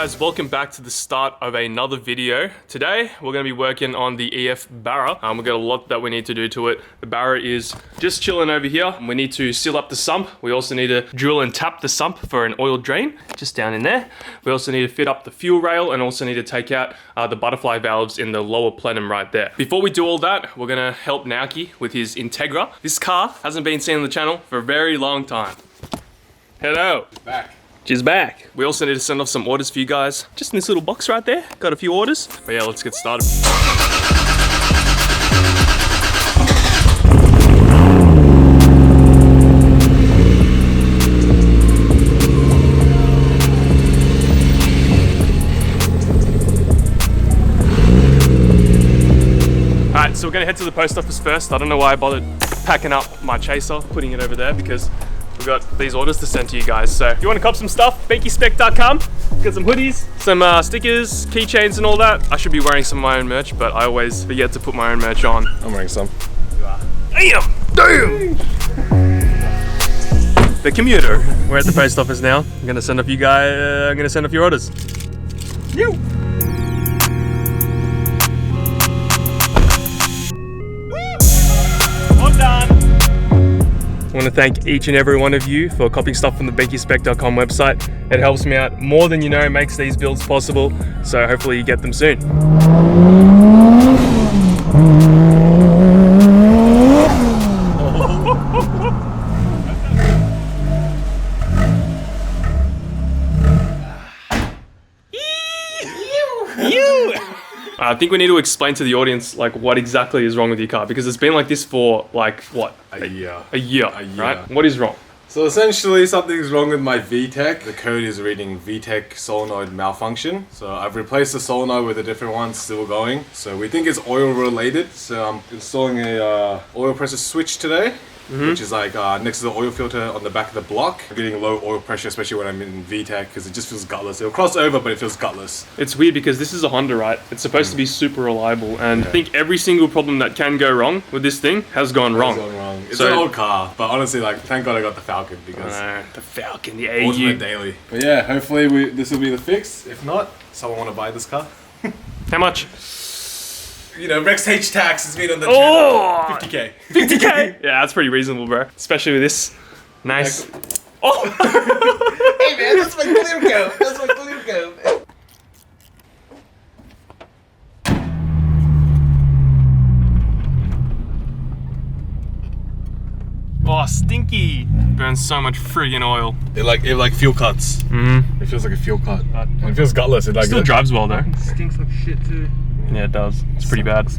guys, welcome back to the start of another video. Today we're going to be working on the EF Barra. We've got a lot that we need to do to it. The Barra is just chilling over here. We need to seal up the sump. We also need to drill and tap the sump for an oil drain, just down in there. We also need to fit up the fuel rail and also need to take out the butterfly valves in the lower plenum right there. Before we do all that, we're going to help Naoki with his Integra. This car hasn't been seen on the channel for a very long time. Hello. Back. She's back. We also need to send off some orders for you guys. Just in this little box right there. Got a few orders. But yeah, let's get started. Alright, so we're gonna head to the post office first. I don't know why I bothered packing up my chaser, putting it over there, because we've got these orders to send to you guys. So if you want to cop some stuff, BenkySpec.com. Got some hoodies, some stickers, keychains and all that. I should be wearing some of my own merch, but I always forget to put my own merch on. I'm wearing some. Damn! The commuter. We're at the post office now. I'm gonna send off you guys, I'm gonna send off your orders. You! All done! I want to thank each and every one of you for copying stuff from the BenkySpec.com website. It helps me out more than you know, makes these builds possible, so hopefully you get them soon. I think we need to explain to the audience like what exactly is wrong with your car, because it's been like this for like what? A year. A year, right? What is wrong? So essentially something's wrong with my VTEC. The code is reading VTEC solenoid malfunction. So I've replaced the solenoid with a different one, still going. So we think it's oil related. So I'm installing a oil pressure switch today. Which is like next to the oil filter on the back of the block. I'm getting low oil pressure, especially when I'm in VTEC, because it just feels gutless. It'll cross over, but it feels gutless. It's weird because this is a Honda, right? It's supposed to be super reliable, and I think every single problem that can go wrong with this thing has gone wrong. It's an old car, but honestly, like, thank God I got the Falcon, because the Falcon, the AU. Ultimate daily. But yeah, hopefully this will be the fix. If not, someone want to buy this car? How much? You know, Rex H tax has been on the channel. 50k. 50k? Yeah, that's pretty reasonable, bro. Especially with this nice. Oh! Hey man, that's my clear coat. That's my clear coat. Oh, stinky! Burns so much friggin' oil. It like fuel cuts. It feels like a fuel cut. And it feels gutless. It like still drives well though. It stinks like shit too. Yeah, it does. It's pretty bad.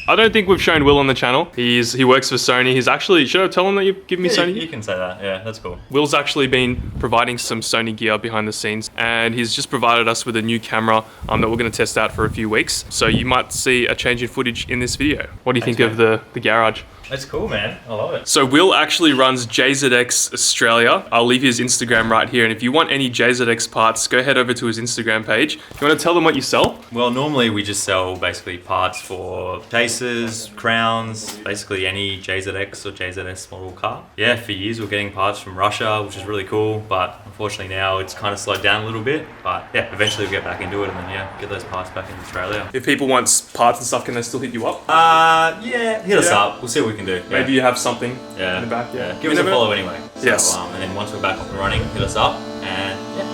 I don't think we've shown Will on the channel. He works for Sony. He's actually, should I tell him that you've given me Sony? You can say that, yeah, that's cool. Will's actually been providing some Sony gear behind the scenes, and he's just provided us with a new camera that we're going to test out for a few weeks. So you might see a change in footage in this video. What do you think of the garage? That's cool, man. I love it. So Will actually runs JZX Australia. I'll leave his Instagram right here. And if you want any JZX parts, go head over to his Instagram page. You want to tell them what you sell? Well, normally we just sell basically parts for chasers, crowns, basically any JZX or JZS model car. Yeah, for years we're getting parts from Russia, which is really cool. But unfortunately now it's kind of slowed down a little bit. But yeah, eventually we'll get back into it and then yeah, get those parts back in Australia. If people want parts and stuff, can they still hit you up? Yeah, hit us up. We'll see what we can do. Maybe you have something in the back. Yeah. Give us a follow anyway. So, yes. And then once we're back up and running, hit us up and yeah.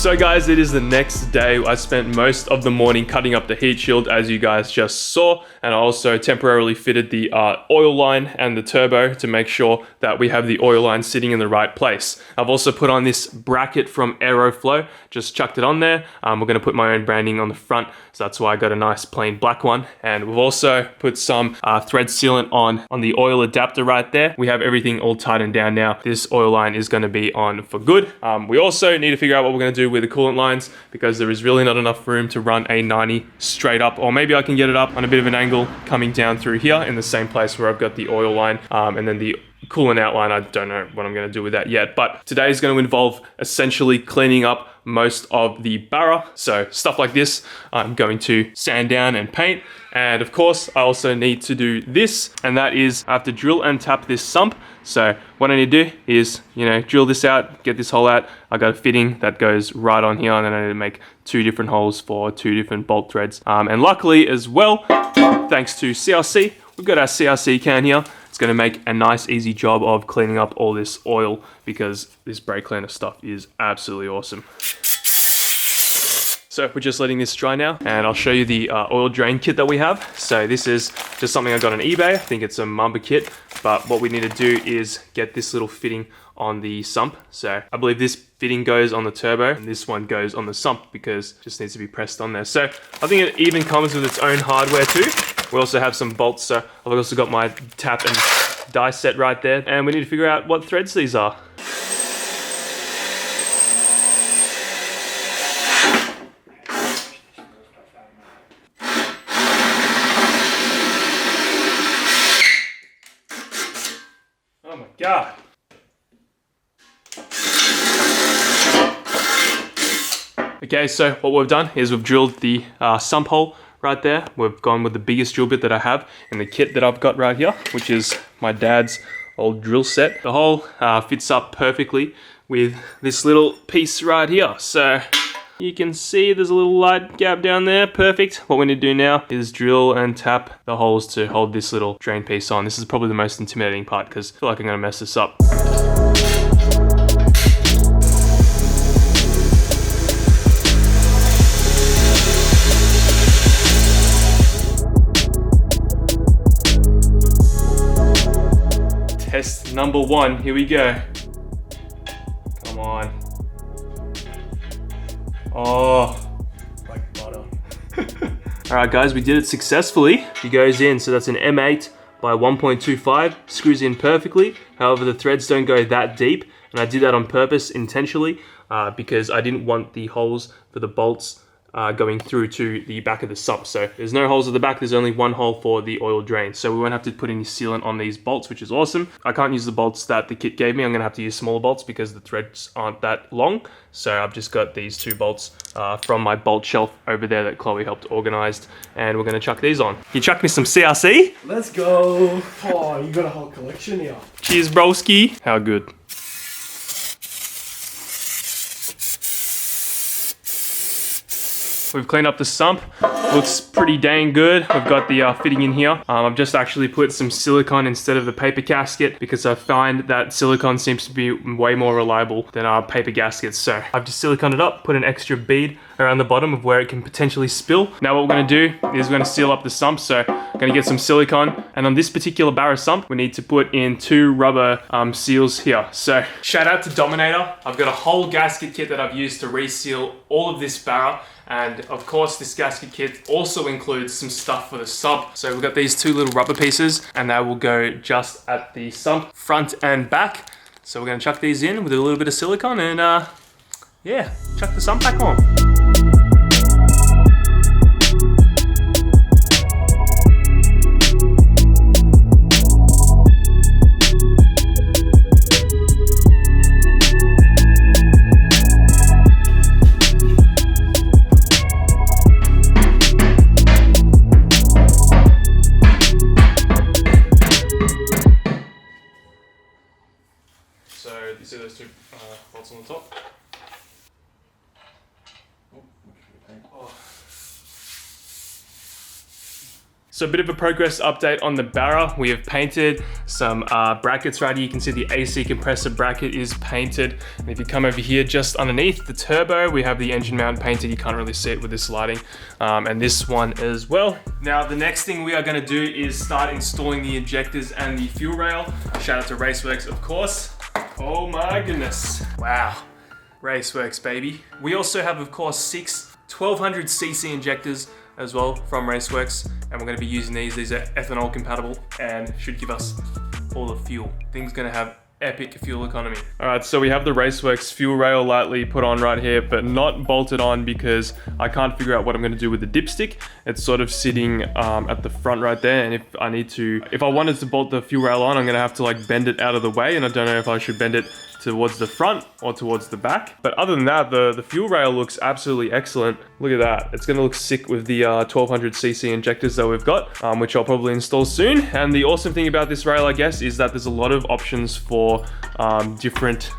So guys, it is the next day. I spent most of the morning cutting up the heat shield, as you guys just saw, and I also temporarily fitted the oil line and the turbo to make sure that we have the oil line sitting in the right place. I've also put on this bracket from Aeroflow, just chucked it on there. We're going to put my own branding on the front, so that's why I got a nice plain black one. And we've also put some thread sealant on the oil adapter right there. We have everything all tightened down now. This oil line is going to be on for good. We also need to figure out what we're going to do with the coolant lines, because there is really not enough room to run a 90 straight up, or maybe I can get it up on a bit of an angle coming down through here in the same place where I've got the oil line, and then the coolant outline. I don't know what I'm going to do with that yet, but today is going to involve essentially cleaning up most of the Barra. So stuff like this I'm going to sand down and paint. And of course I also need to do this, and that is I have to drill and tap this sump. So what I need to do is, drill this out, get this hole out. I got a fitting that goes right on here, and then I need to make 2 different holes for 2 different bolt threads. And luckily as well, thanks to CRC, we've got our CRC can here. It's going to make a nice easy job of cleaning up all this oil, because this brake cleaner stuff is absolutely awesome. So we're just letting this dry now, and I'll show you the oil drain kit that we have. So this is just something I got on eBay. I think it's a Mamba kit, but what we need to do is get this little fitting on the sump. So I believe this fitting goes on the turbo, and this one goes on the sump, because it just needs to be pressed on there. So I think it even comes with its own hardware too. We also have some bolts, so I've also got my tap and die set right there, and we need to figure out what threads these are. Oh my God. Okay, so what we've done is we've drilled the sump hole right there. We've gone with the biggest drill bit that I have in the kit that I've got right here, which is my dad's old drill set. The hole fits up perfectly with this little piece right here. So you can see there's a little light gap down there, perfect. What we need to do now is drill and tap the holes to hold this little drain piece on. This is probably the most intimidating part, because I feel like I'm gonna mess this up. Test number 1, here we go. Come on. Oh. Like butter. Alright guys, we did it successfully. It goes in, so that's an M8 by 1.25, screws in perfectly. However, the threads don't go that deep, and I did that on purpose intentionally, because I didn't want the holes for the bolts going through to the back of the sump. So there's no holes at the back, there's only one hole for the oil drain. So we won't have to put any sealant on these bolts, which is awesome. I can't use the bolts that the kit gave me. I'm gonna have to use smaller bolts because the threads aren't that long. So I've just got these 2 bolts from my bolt shelf over there that Chloe helped organize, and we're gonna chuck these on. You chuck me some CRC? Let's go. Oh, you got a whole collection here. Cheers, broski. How good. We've cleaned up the sump. Looks pretty dang good. We've got the fitting in here. I've just actually put some silicone instead of the paper gasket, because I find that silicone seems to be way more reliable than our paper gaskets. So I've just siliconed it up, put an extra bead around the bottom of where it can potentially spill. Now what we're gonna do is we're gonna seal up the sump. So I'm gonna get some silicone, and on this particular Barra sump, we need to put in 2 rubber seals here. So shout out to Dominator. I've got a whole gasket kit that I've used to reseal all of this Barra. And of course, this gasket kit also includes some stuff for the sump. So we've got these 2 little rubber pieces, and they will go just at the sump, front and back. So we're gonna chuck these in with a little bit of silicone, and yeah, chuck the sump back on. So you see those 2 bolts on the top? Oh. So a bit of a progress update on the Barra. We have painted some brackets right here. You can see the AC compressor bracket is painted. And if you come over here just underneath the turbo, we have the engine mount painted. You can't really see it with this lighting. And this one as well. Now the next thing we are gonna do is start installing the injectors and the fuel rail. Shout out to Raceworks, of course. Oh my goodness. Wow, Raceworks, baby. We also have, of course, 6 1200cc injectors as well from Raceworks, and we're going to be using these. These are ethanol compatible and should give us all the fuel. Thing's going to have epic fuel economy. All right, so we have the Raceworks fuel rail lightly put on right here, but not bolted on because I can't figure out what I'm going to do with the dipstick. It's sort of sitting at the front right there, and if I wanted to bolt the fuel rail on, I'm going to have to like bend it out of the way, and I don't know if I should bend it towards the front or towards the back. But other than that, the fuel rail looks absolutely excellent. Look at that. It's gonna look sick with the 1200cc injectors that we've got, which I'll probably install soon. And the awesome thing about this rail, I guess, is that there's a lot of options for different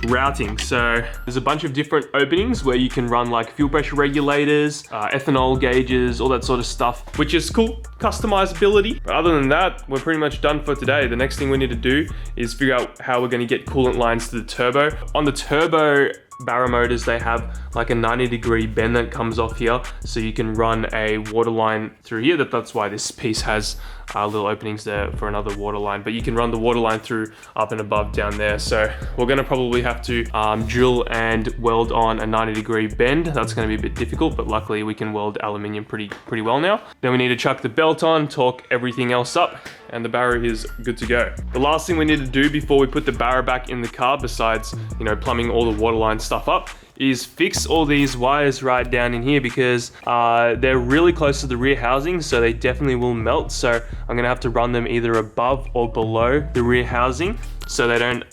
routing. So there's a bunch of different openings where you can run like fuel pressure regulators, ethanol gauges, all that sort of stuff, which is cool customizability. But other than that, we're pretty much done for today. The next thing we need to do is figure out how we're going to get coolant lines to the turbo. On the turbo Barra motors, they have like a 90-degree bend that comes off here, so you can run a water line through here. That's why this piece has little openings there for another water line, but you can run the water line through up and above down there. So we're gonna probably have to drill and weld on a 90-degree bend. That's gonna be a bit difficult, but luckily we can weld aluminium pretty well now. Then we need to chuck the belt on, torque everything else up, and the Barra is good to go. The last thing we need to do before we put the Barra back in the car, besides, you know, plumbing all the water line stuff up, is fix all these wires right down in here, because they're really close to the rear housing, so they definitely will melt. So I'm gonna have to run them either above or below the rear housing so they don't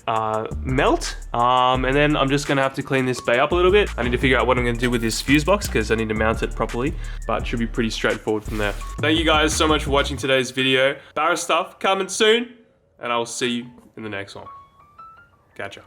melt. And then I'm just gonna have to clean this bay up a little bit. I need to figure out what I'm gonna do with this fuse box because I need to mount it properly, but it should be pretty straightforward from there. Thank you guys so much for watching today's video. Barra stuff coming soon, and I will see you in the next one. Catch ya.